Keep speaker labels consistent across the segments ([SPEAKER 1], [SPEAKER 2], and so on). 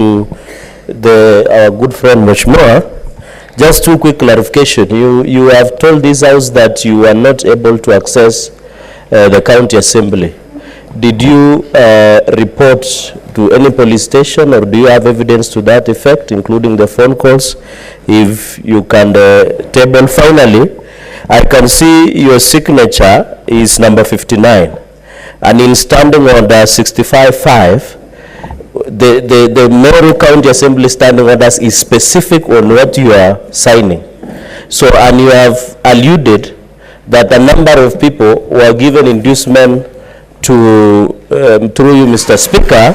[SPEAKER 1] our good friend Mheshimiwa, just two quick clarification. You have told this House that you are not able to access the county assembly. Did you report to any police station, or do you have evidence to that effect, including the phone calls? If you can table. Finally, I can see your signature is number 59, and in standing order 65.5, the Meru County Assembly standing orders is specific on what you are signing. So, and you have alluded that a number of people were given inducement to, through you, Mr. Speaker,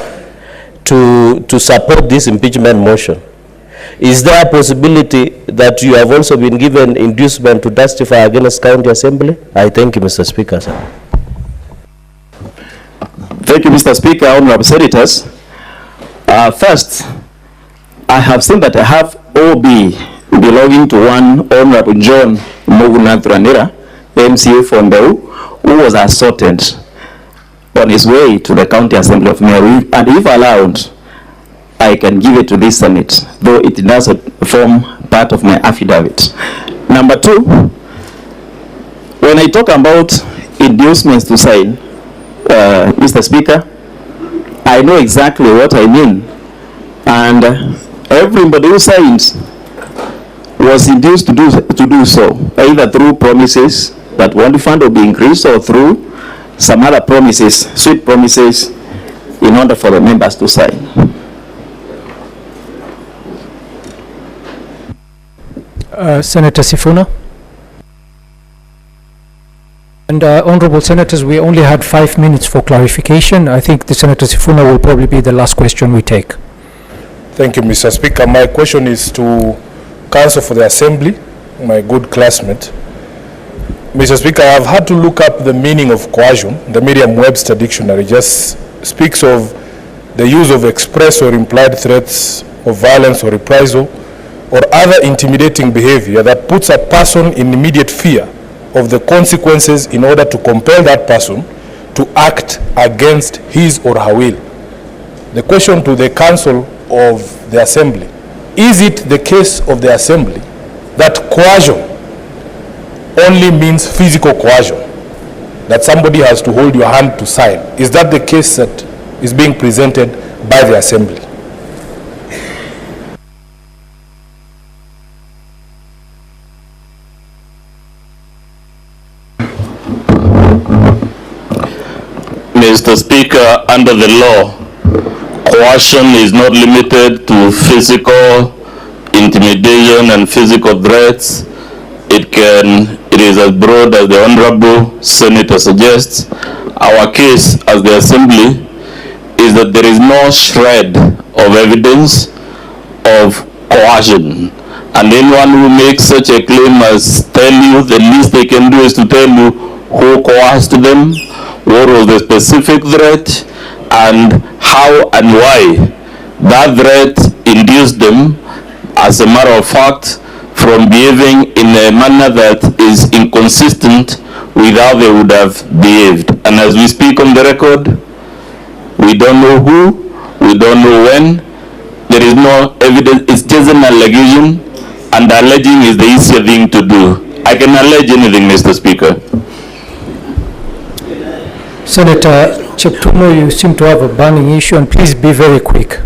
[SPEAKER 1] to support this impeachment motion. Is there a possibility that you have also been given inducement to testify against County Assembly? I thank you, Mr. Speaker, sir.
[SPEAKER 2] Thank you, Mr. Speaker, honorable senators. First, I have seen that I have OB belonging to one Honorable John Mugunathuranira, MCA from Mbeu, who was assaulted on his way to the County Assembly of Meru, and if allowed, I can give it to this Senate, though it doesn't form part of my affidavit. Number two, when I talk about inducements to sign, Mr. Speaker, I know exactly what I mean, and everybody who signs was induced to do so, either through promises that one fund will be increased, or through some other promises, sweet promises, in order for the members to sign.
[SPEAKER 3] Senator Sifuna. And honorable senators, we only had 5 minutes for clarification. I think the Senator Sifuna will probably be the last question we take.
[SPEAKER 4] Thank you, Mr. Speaker. My question is to Counsel for the Assembly, my good classmate. Mr. Speaker, I have had to look up the meaning of coercion. The Merriam-Webster dictionary just speaks of the use of express or implied threats of violence or reprisal or other intimidating behavior that puts a person in immediate fear of the consequences in order to compel that person to act against his or her will. The question to the Council of the Assembly: is it the case of the Assembly that coercion only means physical coercion, that somebody has to hold your hand to sign? Is that the case that is being presented by the Assembly?
[SPEAKER 5] Mr. Speaker, under the law, coercion is not limited to physical intimidation and physical threats. It is as broad as the Honorable Senator suggests. Our case as the Assembly is that there is no shred of evidence of coercion. And anyone who makes such a claim must tell you, the least they can do is to tell you who coerced them, what was the specific threat, and how and why that threat induced them, as a matter of fact, from behaving in a manner that is inconsistent with how they would have behaved. And as we speak on the record, we don't know who, we don't know when, there is no evidence, it's just an allegation, and alleging is the easier thing to do. I can allege anything, Mr. Speaker.
[SPEAKER 3] Senator Cheptumo, you seem to have a burning issue, and please be very quick.